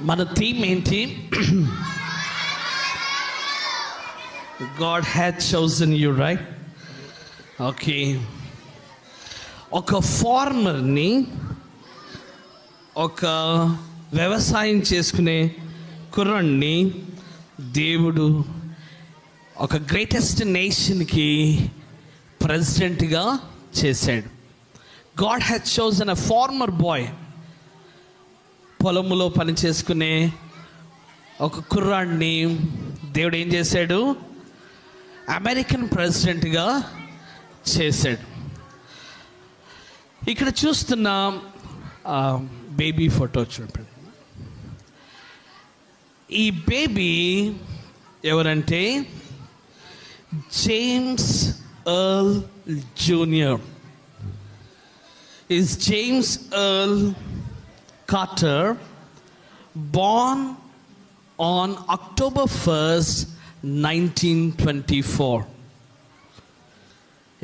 మన థీమ్ ఏంటి? God had chosen you, right? Okay. ఒక ఫార్మర్ని, ఒక వ్యవసాయం చేసుకునే కుర్రాన్ని దేవుడు ఒక గ్రేటెస్ట్ నేషన్కి ప్రెసిడెంట్గా చేశాడు. God had chosen a farmer boy. పొలములో పని చేసుకునే ఒక కుర్రాడిని దేవుడు ఏం చేశాడు? అమెరికన్ ప్రెసిడెంట్గా చేశాడు. ఇక్కడ చూస్తున్న బేబీ ఫోటో చూడండి. ఈ బేబీ ఎవరంటే James earl junior. is James Earl Carter, born on October 1st, 1924.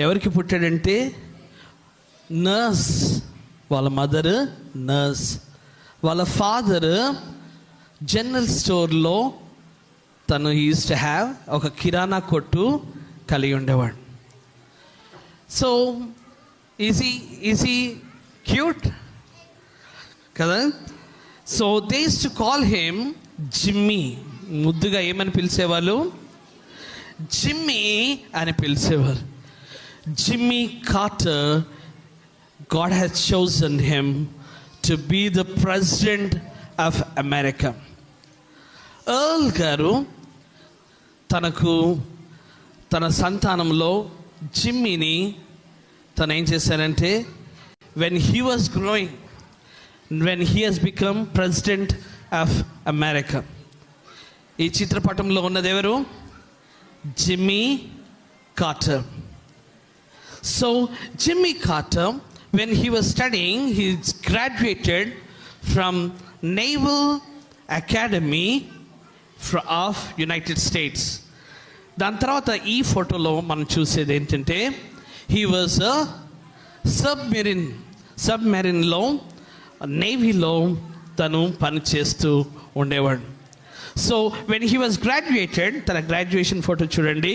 ఎవరికి పుట్టాడంటే నర్స్. వాళ్ళ మదర్ నర్స్, వాళ్ళ ఫాదర్ జనరల్ స్టోర్లో తను యూస్ టు హ్యావ్ ఒక కిరాణా కొట్టు కలిగి ఉండేవాడు. సో ఈజ్ హీ క్యూట్ కదా? So they used to call him Jimmy. ముద్దుగా ఏమని పిలిచేవాళ్ళు? జిమ్మీ అని పిలిచేవారు. Jimmy Carter, God has chosen him to be the president of America. Earl గారు తన సంతానంలో జిమ్మీని తను ఏం చేశారంటే, when he was growing, when he has become president of America. ఈ చిత్రపటంలో ఉన్నది ఎవరు? Jimmy Carter. So Jimmy Carter, when he was studying, he graduated from Naval Academy of United States. దాని తర్వాత ఈ ఫోటోలో మనం చూసేది ఏంటంటే, he was a సబ్మెరీన్లో నేవీలో తను పని చేస్తూ ఉండేవాడు. So when he was graduated, తన గ్రాడ్యుయేషన్ ఫోటో చూడండి.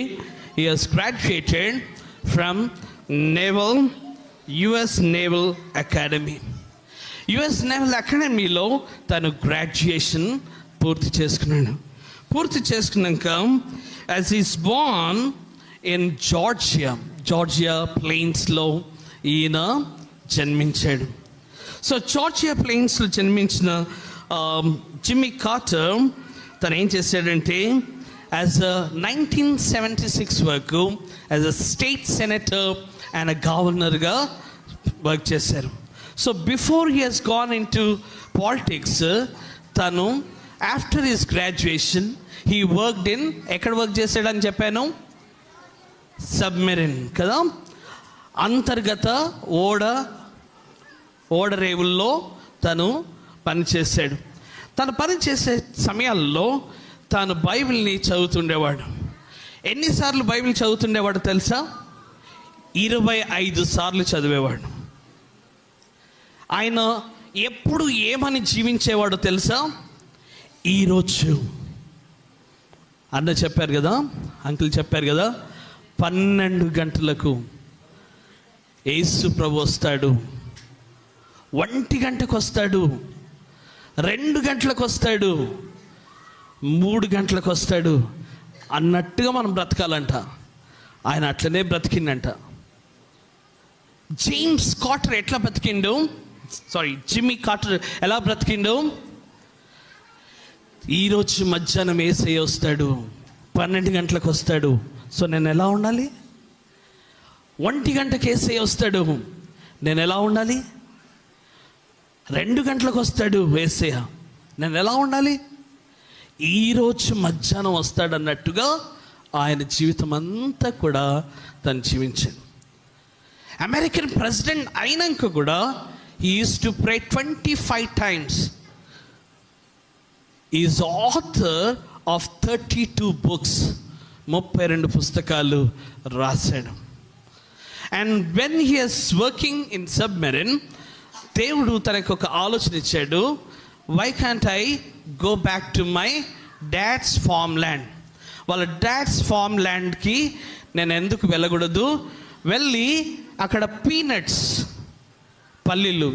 he has graduated from US Naval Academy. US Naval Academyలో తను గ్రాడ్యుయేషన్ పూర్తి చేసుకున్నాడు. పూర్తి చేసుకున్నాక as he's born in Georgia ప్లెయిన్స్లో ఈయన జన్మించాడు. సో జార్జియా ప్లెయిన్స్లో జన్మించిన జిమ్మీ కార్టర్ తను ఏం చేశాడంటే, యాజ్ 1976 వరకు as a state senator and గవర్నర్గా వర్క్ చేశారు. So before he he's gone in to politics, తను after his graduation he worked in, ఎక్కడ వర్క్ చేశాడని చెప్పాను? సబ్మెరీన్ కదా, అంతర్గత ఓడరేవుల్లో తను పనిచేశాడు. తను పనిచేసే సమయాల్లో తాను బైబిల్ని చదువుతుండేవాడు. ఎన్నిసార్లు బైబిల్ చదువుతుండేవాడు తెలుసా? 25 సార్లు చదివేవాడు. ఆయన ఎప్పుడు ఏమని జీవించేవాడో తెలుసా? ఈరోజు అన్న చెప్పారు కదా, అంకుల్ చెప్పారు కదా, 12 గంటలకు యేసు ప్రభు వస్తాడు, 1 గంటకు వస్తాడు, 2 గంటలకు వస్తాడు, 3 గంటలకు వస్తాడు అన్నట్టుగా మనం బ్రతకాలంట. ఆయన అట్లనే బ్రతికిండంట. జిమ్మీ కార్టర్ ఎలా బ్రతికిండు? ఈరోజు మధ్యాహ్నం యేసయ్య వస్తాడు, 12 గంటలకు వస్తాడు. సో నేను ఎలా ఉండాలి? 1 గంటకి యేసయ్య వస్తాడు, నేను ఎలా ఉండాలి? 2 గంటలకు వస్తాడు యేసయ్య, నేను ఎలా ఉండాలి? ఈరోజు మధ్యాహ్నం వస్తాడు అన్నట్టుగా ఆయన జీవితం అంతా కూడా తను జీవించాడు. అమెరికన్ ప్రెసిడెంట్ అయినాక కూడా he used to pray 25 times. He is author of 32 books. 32 పుస్తకాలు రాశాడు. And when he is working in submarine, దేవుడు తనకు ఒక ఆలోచన ఇచ్చాడు. Why can't I go back to my dad's farm land? వాళ్ళ డాడ్స్ ఫార్మ్ ల్యాండ్కి నేను ఎందుకు వెళ్ళకూడదు? వెళ్ళి అక్కడ పీనట్స్, పల్లీలు,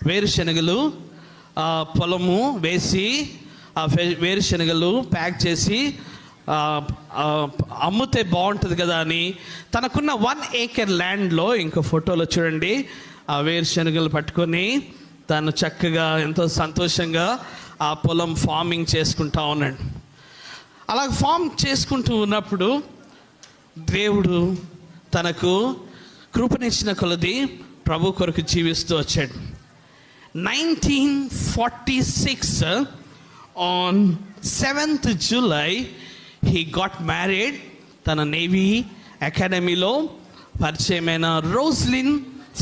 వేరుశనగలు పొలము వేసి ఆ వేరుశనగలు ప్యాక్ చేసి అమ్ముతే బాగుంటుంది కదా అని తనకున్న 1 acre ల్యాండ్లో, ఇంకో ఫోటోలో చూడండి, ఆ వేరుశనగలు పట్టుకొని తను చక్కగా ఎంతో సంతోషంగా ఆ పొలం ఫార్మింగ్ చేసుకుంటా ఉన్నాడు. అలా ఫార్మ్ చేసుకుంటూ ఉన్నప్పుడు దేవుడు తనకు కృపనిచ్చిన కొలది ప్రభు కొరకు జీవిస్తూ వచ్చాడు. 1946 on 7th July he got married. తన నేవీ అకాడమీలో పరిచయమైన రోజ్లిన్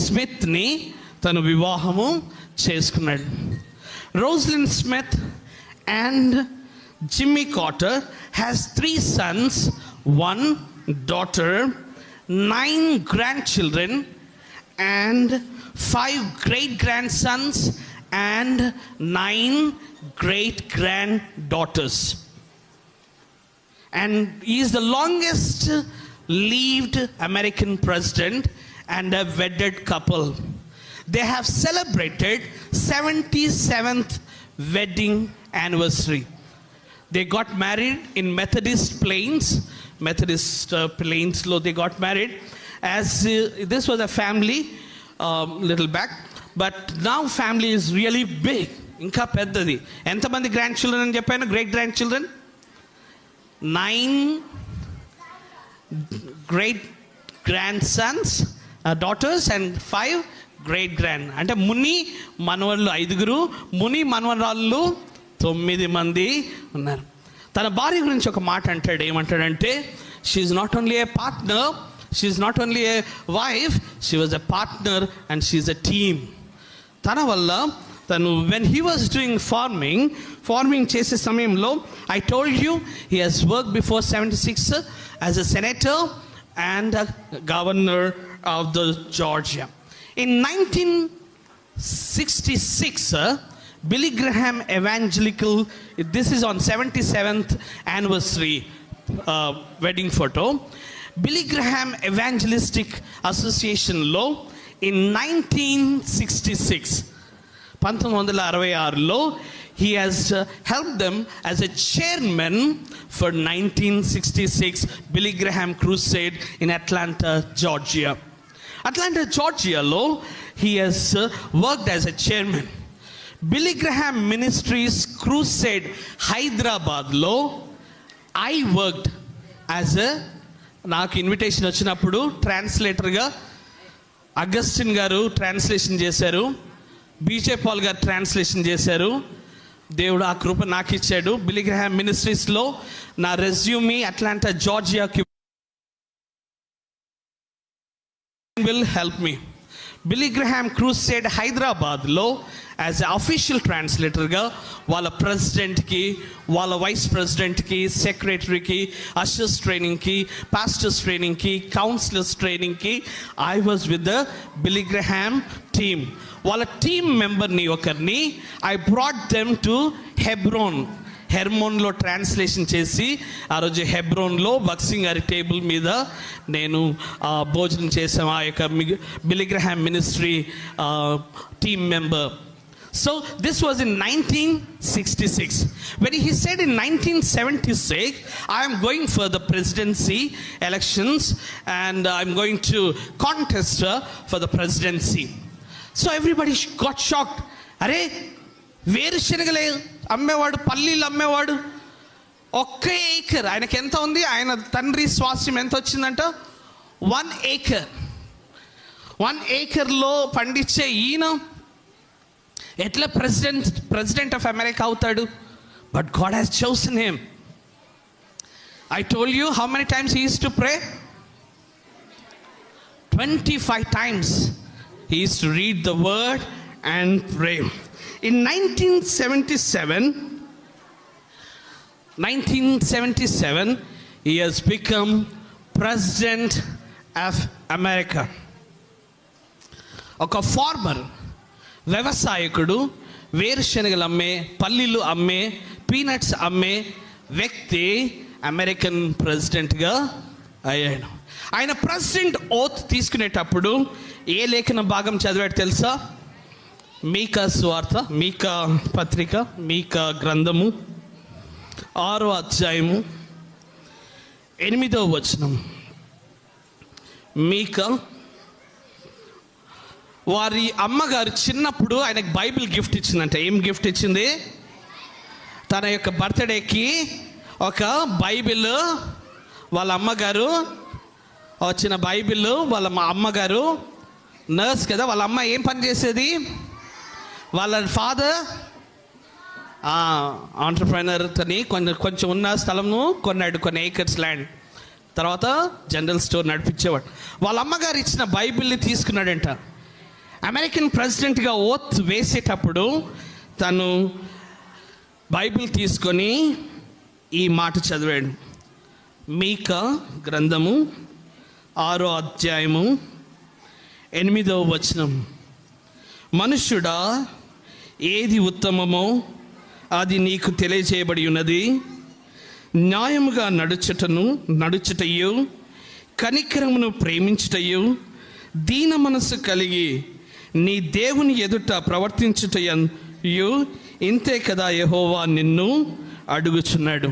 స్మిత్ని తను వివాహము చేసుకున్నాడు. Roslin Smith and Jimmy Carter has 3 sons, 1 daughter, 9 grandchildren and 5 great-grandsons and 9 great-granddaughters. And he is the longest lived American president and a wedded couple. They have celebrated 77th wedding anniversary. They got married in Methodist Plains lo they got married, as this was a family little back, but now family is really big, ఇంకా పెద్దది. ఎంతమంది grand children అని చెప్పాను? Great grand children 9 great grandsons, daughters and 5 great grand. అంటే ముని మనవళ్ళు 5, ముని మనవరాళ్ళు 9 మంది ఉన్నారు. తన భార్య గురించి ఒక మాట అంటాడు. ఏమంటాడంటే, she's not only a partner, she's not only a wife, she was a partner and she's a team. తన వల్ల తను when he was doing farming చేసే సమయంలో, I told you he has work before 76 as a senator and governor of the Georgia. In 1966 Billy Graham Evangelical, this is on 77th anniversary wedding photo. Billy Graham Evangelistic Association లో in 1966 లో he has helped them as a chairman for 1966 Billy Graham Crusade in Atlanta, Georgia. లో he has worked as a chairman. Billy Graham ministries crusade హైదరాబాద్లో I worked as నాకు invitation వచ్చినప్పుడు ట్రాన్స్లేటర్గా Augustine గారు translation చేశారు, బీజే Paul గారు translation చేశారు. దేవుడు ఆ కృప నాకు ఇచ్చాడు. బిల్లీ గ్రహాం మినిస్ట్రీస్లో నా రెజ్యూమీ అట్లాంటా జార్జియాకి will help me. Billy Graham crusade హైదరాబాద్లో యాజ్ ఎ అఫీషియల్ ట్రాన్స్లేటర్గా వాళ్ళ ప్రెసిడెంట్కి, వాళ్ళ వైస్ ప్రెసిడెంట్కి, సెక్రటరీకి, అషర్స్ ట్రైనింగ్కి, పాస్టర్స్ ట్రైనింగ్కి, కౌన్సిలర్స్ ట్రైనింగ్కి I was with the Billy Graham team. వాళ్ళ టీమ్ మెంబర్ని ఒకరిని ఐ బ్రాట్ దెమ్ టు హెర్మోన్లో ట్రాన్స్లేషన్ చేసి ఆ రోజు హెబ్రోన్లో బక్సింగ్ గారి టేబుల్ మీద నేను భోజనం చేసాం ఆ యొక్క Billy Graham ministry team member. So this was in 1966. When he said in 1976, I am going for the presidency elections and I am going to contest for the presidency. So everybody got shocked. అరే, వేరుశనగలే అమ్మేవాడు, పల్లీలు అమ్మేవాడు, 1 acre ఆయనకి ఎంత ఉంది? ఆయన తండ్రి స్వాస్థ్యం ఎంత వచ్చిందంట? 1 acre. 1 acreలో పండించే ఈయన ఎట్లా ప్రెసిడెంట్ ఆఫ్ అమెరికా అవుతాడు? But God has chosen him. I told you how many times he used to pray? 25 times he used to read the word and pray. In 1977 he has become president of America. ఒక farmer, వ్యవసాయకుడు, వేరుశనగలు అమ్మే, పల్లీలు అమ్మే, peanuts అమ్మే వ్యక్తి American ప్రెసిడెంట్గా అయ్యాడు. ఆయన ప్రెసిడెంట్ ఓత్ తీసుకునేటప్పుడు ఏ లేఖన భాగం చదివాడు తెలుసా? మీకా సువార్త, మీకా పత్రిక, మీకా గ్రంథము 6వ అధ్యాయము 8వ వచనం. మీకా వారి అమ్మగారు చిన్నప్పుడు ఆయనకు బైబిల్ గిఫ్ట్ ఇచ్చిందంట. ఏం గిఫ్ట్ ఇచ్చింది? తన యొక్క బర్త్డేకి ఒక బైబిల్. వాళ్ళ అమ్మగారు వచ్చిన బైబిల్, వాళ్ళ అమ్మగారు నర్స్ కదా, వాళ్ళ అమ్మ ఏం పని చేసేది? వాళ్ళ ఫాదర్ ఆంటర్ప్రైనర్ తని కొంచెం ఉన్న స్థలంను కొన్నాడు, కొన్ని ఏకర్స్ ల్యాండ్. తర్వాత జనరల్ స్టోర్ నడిపించేవాడు. వాళ్ళ అమ్మగారు ఇచ్చిన బైబిల్ని తీసుకున్నాడంట. అమెరికన్ ప్రెసిడెంట్గా ఓత్ వేసేటప్పుడు తను బైబిల్ తీసుకొని ఈ మాట చదివాడు. మీకా గ్రంథము 6వ అధ్యాయము 8వ వచనం. మనుష్యుడా, ఏది ఉత్తమమో అది నీకు తెలియజేయబడి ఉన్నది. న్యాయముగా నడుచుటయు, కనికరమును ప్రేమించుటయు, దీన మనస్సు కలిగి నీ దేవుని ఎదుట ప్రవర్తించుటయు ఇంతే కదా యెహోవా నిన్ను అడుగుచున్నాడు.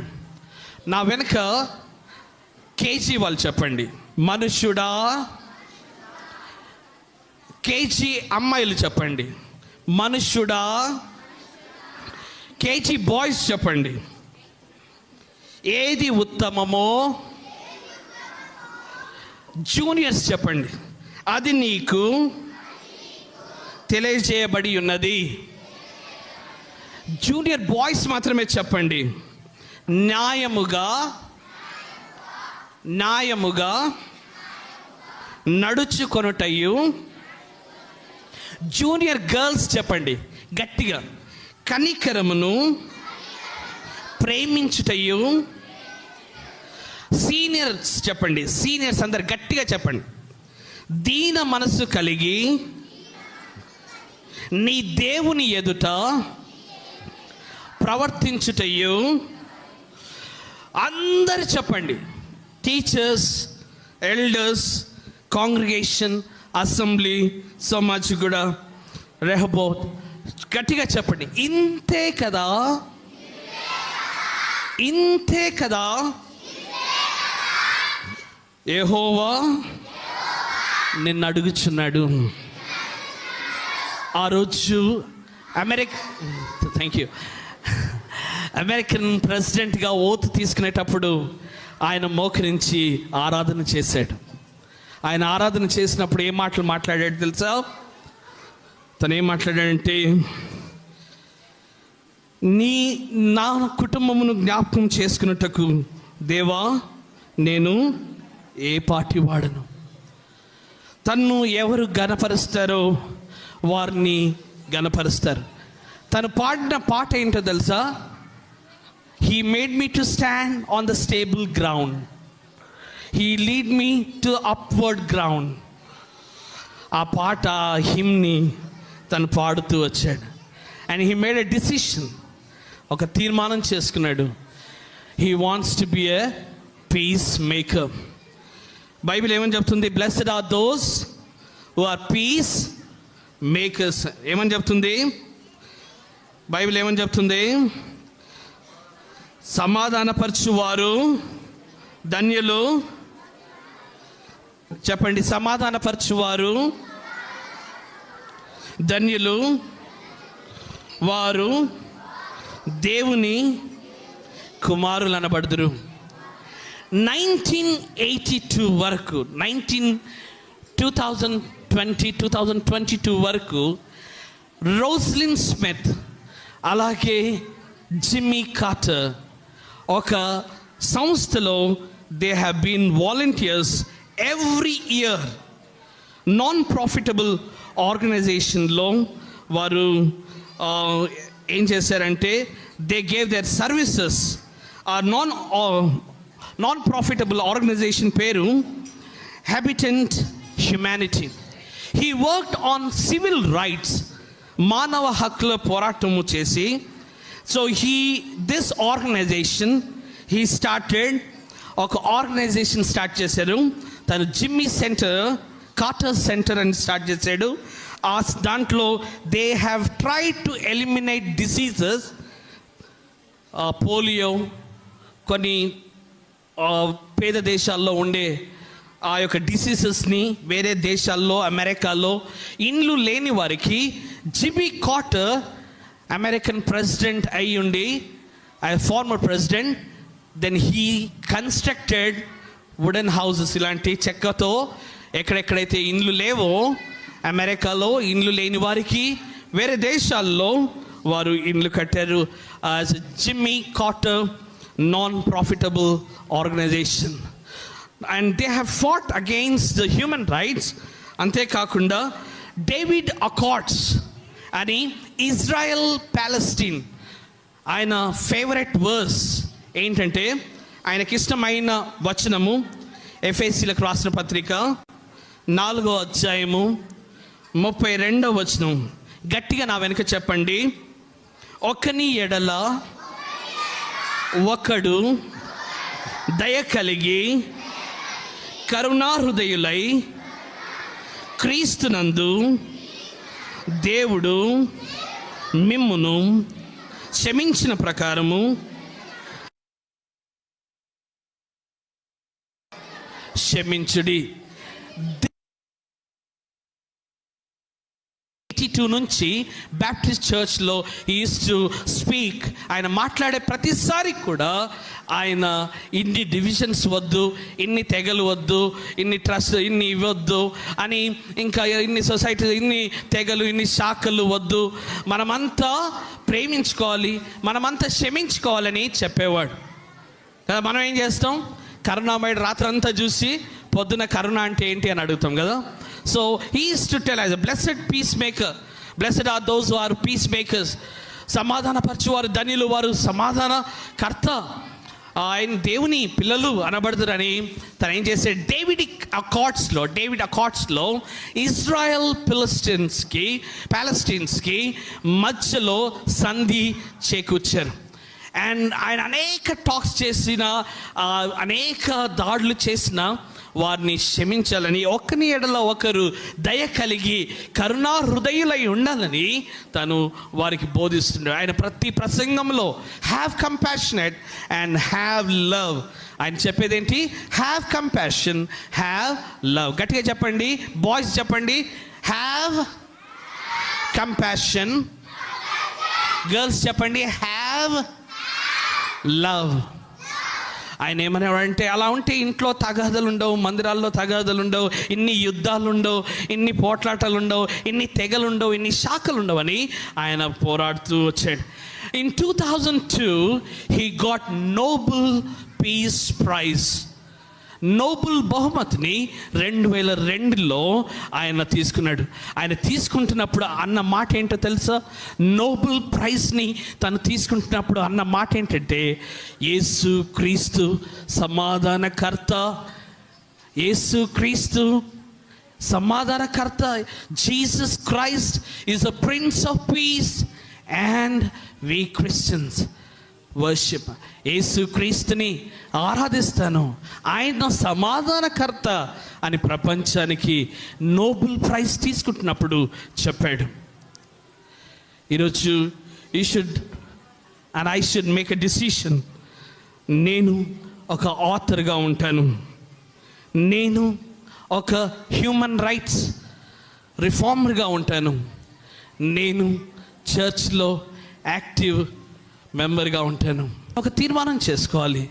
నా వెనక కేజీ వాళ్ళు చెప్పండి. మనుష్యుడా. కేజీ అమ్మాయిలు చెప్పండి. మనుష్యుడా. కేజీ బాయ్స్ చెప్పండి. ఏది ఉత్తమమో. జూనియర్స్ చెప్పండి. అది నీకు తెలియజేయబడి ఉన్నది. జూనియర్ బాయ్స్ మాత్రమే చెప్పండి. న్యాయముగా నడుచుకొనుటయు. జూనియర్ గర్ల్స్ చెప్పండి గట్టిగా. కనికరమును ప్రేమించుటయు. సీనియర్స్ చెప్పండి. సీనియర్స్ అందరు గట్టిగా చెప్పండి. దీన మనస్సు కలిగి నీ దేవుని ఎదుట ప్రవర్తించుటయు. అందరు చెప్పండి. Teachers, elders, congregation, assembly, Somajiguda, Rehoboth, గట్టిగా చెప్పండి. ఇంతే కదా, ఇంతే కదా యెహోవా నిన్ను అడుగుచున్నాడు. ఆ రోజు అమెరికన్ ప్రెసిడెంట్గా ఓత్ తీసుకునేటప్పుడు ఆయన మోకరించి ఆరాధన చేశాడు. ఆయన ఆరాధన చేసినప్పుడు ఏ మాటలు మాట్లాడాడు తెలుసా? తను ఏం మాట్లాడాడంటే, నా కుటుంబమును జ్ఞాపకం చేసుకున్నట్టుకు దేవా నేను ఏ పాటి వాడను. తన్ను ఎవరు గణపరుస్తారో వారిని గణపరుస్తారు. తను పాడిన పాట ఏంటో తెలుసా? He made me to stand on the stable ground, he lead me to upward ground. ఆ పాట హిమ్ని తను పాడుతూ వచ్చాడు. And he made a decision, ఒక తీర్మానం చేసుకున్నాడు. He wants to be a peace maker. Bible ఏమని చెప్తుంది? Blessed are those who are peace makers. ఏమని చెప్తుంది బైబిల్? ఏమని చెప్తుంది? సమాధానపరచువారు ధన్యులు. చెప్పండి. సమాధానపరచువారు ధన్యులు, వారు దేవుని కుమారులు అనబడుదురు. 1982 వరకు, 2022 వరకు రోస్లిన్ స్మిత్, అలాగే జిమ్మీ కార్టర్ ఒక సంస్థలో they have been volunteers every year. Non profitable ఆర్గనైజేషన్లో వారు ఏం చేశారంటే, దే గేవ్ దేర్ సర్వీసెస్. ఆ నాన్ ప్రాఫిటబుల్ ఆర్గనైజేషన్ పేరు Habitat humanity. He worked on civil rights మానవ హక్కుల పోరాటము చేసి, so this organisation he started, ఒక ఆర్గనైజేషన్ స్టార్ట్ చేశారు. తను జిమ్మీ సెంటర్, కార్టర్ సెంటర్ అని స్టార్ట్ చేశాడు. దాంట్లో they have tried to eliminate diseases, polio, కొన్ని పేద దేశాల్లో ఉండే ఆ యొక్క డిసీజెస్ని వేరే దేశాల్లో, అమెరికాలో ఇండ్లు లేని వారికి జిమ్మీ కార్టర్, అమెరికన్ ప్రెసిడెంట్ అయి ఉండి, former president, then he constructed wooden houses, ఇలాంటి చెక్కతో ఎక్కడెక్కడైతే ఇండ్లు లేవో అమెరికాలో ఇండ్లు లేని వారికి వేరే దేశాల్లో వారు ఇండ్లు కట్టారు. Jimmy Carter non profitable organization, and they have fought against the human rights. అంతేకాకుండా డేవిడ్ అకార్డ్స్ అని ఇజ్రాయెల్ ప్యాలెస్టీన్, ఆయన ఫేవరెట్ వర్స్ ఏంటంటే, ఆయనకి ఇష్టమైన వచనము ఎఫెసీయులకు రాసిన పత్రిక 4వ అధ్యాయము 32వ వచనం. గట్టిగా నా వెనుక చెప్పండి. ఒకని ఎడల ఒకడు దయ కలిగి కరుణాహృదయులై క్రీస్తునందు దేవుడు మిమ్మును క్షమించిన ప్రకారము క్షమించుడి. 82 నుంచి బ్యాప్టిస్ట్ చర్చ్లో ఈజ్ టు స్పీక్. ఆయన మాట్లాడే ప్రతిసారి కూడా ఆయన ఇన్ని డివిజన్స్ వద్దు, ఇన్ని తెగలు వద్దు, ఇన్ని ట్రస్ట్, ఇన్ని ఇవ్వద్దు అని, ఇంకా ఇన్ని సొసైటీ, ఇన్ని తెగలు, ఇన్ని శాఖలు వద్దు, మనమంతా ప్రేమించుకోవాలి, మనమంతా క్షమించుకోవాలని చెప్పేవాడు కదా. మనం ఏం చేస్తాం? కరుణామయుడు రాత్రంతా చూసి పొద్దున కరుణ అంటే ఏంటి అని అడుగుతాం కదా. So he is to tell as a blessed peace maker, blessed are those who are peace makers. సమాధానపరచువారు ధన్యులు, వారు సమాధాన కర్త, ఆయన దేవుని పిల్లలు అనబడతారని తను ఏం చేస్తే డేవిడ్ అకార్డ్స్లో ఇజ్రాయెల్ ప్యాలెస్టీన్స్కి మధ్యలో సంధి చేకూర్చారు. అండ్ ఆయన అనేక టాక్స్ చేసిన, అనేక దాడులు చేసిన వారిని క్షమించాలని, ఒకని ఎడల ఒకరు దయ కలిగి కరుణా హృదయులై ఉండాలని తను వారికి బోధిస్తున్నాడు. ఆయన ప్రతి ప్రసంగంలో have compassionate and have love. ఆయన చెప్పేది ఏంటి? Have compassion, have love. గట్టిగా చెప్పండి, బాయ్స్ చెప్పండి, హ్యావ్ కంపాషన్. గర్ల్స్ చెప్పండి, హ్యావ్ లవ్. ఆయన ఏమనేవాడంటే, అలా ఉంటే ఇంట్లో తగాదలు ఉండవు, మందిరాల్లో తగాదలు ఉండవు, ఇన్ని యుద్ధాలు ఉండవు, ఇన్ని పోట్లాటలు ఉండవు, ఇన్ని తెగలు ఉండవు, ఇన్ని శాఖలు ఉండవు అని ఆయన పోరాడుతూ వచ్చాడు. In 2002 he got Nobel Peace Prize. Nobel బహుమతిని 2002లో ఆయన తీసుకున్నాడు. ఆయన తీసుకుంటున్నప్పుడు అన్న మాట ఏంటో తెలుసా? నోబెల్ ప్రైజ్ని తను తీసుకుంటున్నప్పుడు అన్న మాట ఏంటంటే, యేసు క్రీస్తు సమాధానకర్త, యేసు క్రీస్తు సమాధానకర్త, Jesus Christ is the prince of peace and we Christians worship. Yesu క్రీస్తుని ఆరాధిస్తాను, ఆయన సమాధానకర్త అని ప్రపంచానికి నోబెల్ ప్రైజ్ తీసుకుంటున్నప్పుడు చెప్పాడు. ఈరోజు you should and I should make a decision. నేను ఒక ఆథర్గా ఉంటాను, నేను ఒక హ్యూమన్ రైట్స్ రిఫార్మర్గా ఉంటాను, నేను చర్చ్లో యాక్టివ్ మెంబర్గా ఉంటాను. ఒక తీర్మానం చేసుకోవాలి,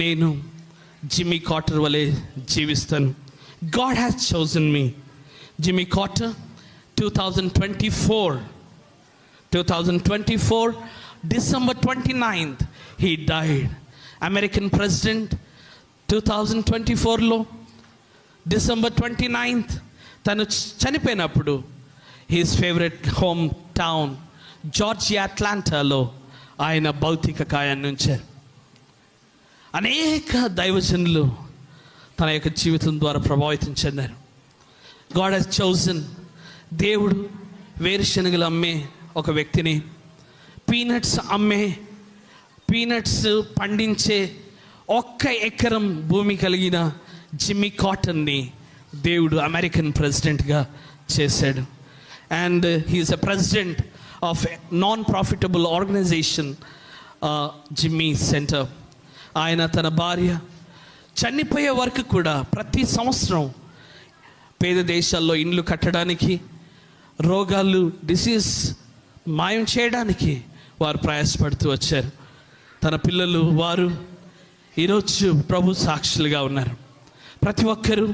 నేను జిమ్మీ కార్టర్ వలె జీవిస్తాను. God has chosen me. Jimmy Carter 2024 December 29th he died. American president 2024లో December 29th తను చనిపోయినప్పుడు his favourite home town Georgia అట్లాంటాలో ఆయన భౌతిక కాయాన్ని ఉంచారు. అనేక దైవజనులు తన యొక్క జీవితం ద్వారా ప్రభావితం చెందారు. God has chosen. దేవుడు వేరుశనగలు అమ్మే ఒక వ్యక్తిని, పీనట్స్ పండించే 1 ఎకరం భూమి కలిగిన జిమ్మీ కాటన్ని దేవుడు అమెరికన్ ప్రెసిడెంట్గా చేశాడు. And he's a president of non profitable organization Jimmy centre. ఆయన తన భార్య చనిపోయే వరకు కూడా ప్రతి సంవత్సరం పేద దేశాల్లో ఇండ్లు కట్టడానికి, రోగాలు డిసీజ్ మాయం చేయడానికి వారు ప్రయాసపడుతూ వచ్చారు. తన పిల్లలు వారు ఈరోజు ప్రభు సాక్షులుగా ఉన్నారు. ప్రతి ఒక్కరూ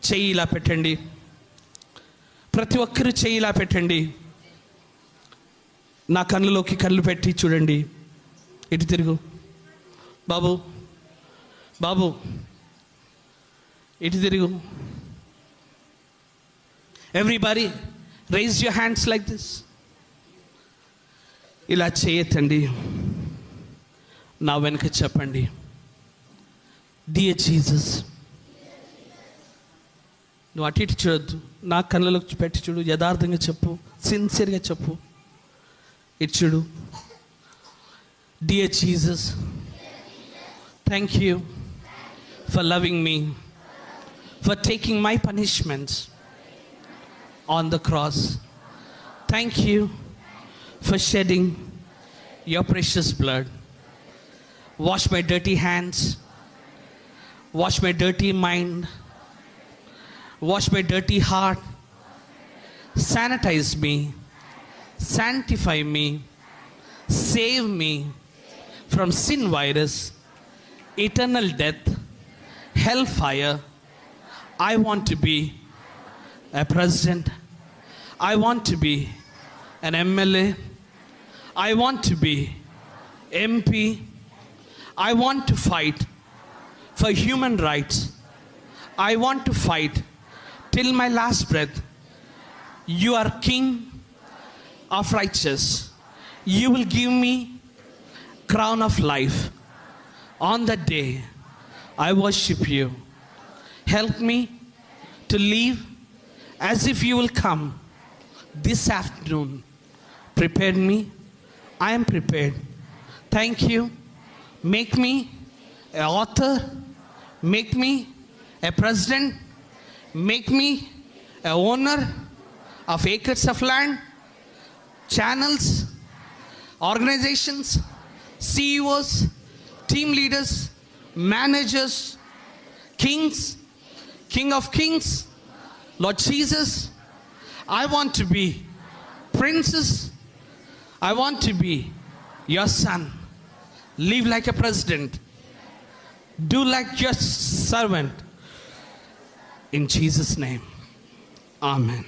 చెయ్యి ఇలా పెట్టండి. ప్రతి ఒక్కరూ చెయ్యి ఇలా పెట్టండి. నా కళ్ళలోకి కళ్ళు పెట్టి చూడండి. ఇటు తిరుగు బాబు, బాబు ఇటు తిరుగు. Everybody rise your hands like this. ఇలా చేయొద్దండి. నా వెనుక చెప్పండి, డియర్ జీసస్. నువ్వు అటు ఇటు చూడొద్దు, నా కళ్ళలోకి పెట్టి చూడు. యథార్థంగా చెప్పు, సిన్సియర్గా చెప్పు. ఇటు చూడు. Dear Jesus, thank you for loving me, for taking my punishments on the cross. Thank you for shedding your precious blood. Wash my dirty hands, wash my dirty mind, wash my dirty heart, sanitize me, sanctify me, save me from sin virus, eternal death, hellfire. I want to be a president. I want to be an MLA. I want to be MP. I want to fight for human rights. I want to fight till my last breath. You are King of righteous. You will give me crown of life. On that day I worship you. Help me to live as if you will come this afternoon. Prepare me. I am prepared. Thank you. Make me an author. Make me a president. Make me a owner of acres of land, channels, organizations, CEOs, team leaders, managers, kings, King of Kings, Lord Jesus. I want to be princess. I want to be your son. Live like a president. Do like your servant. In Jesus' name, amen.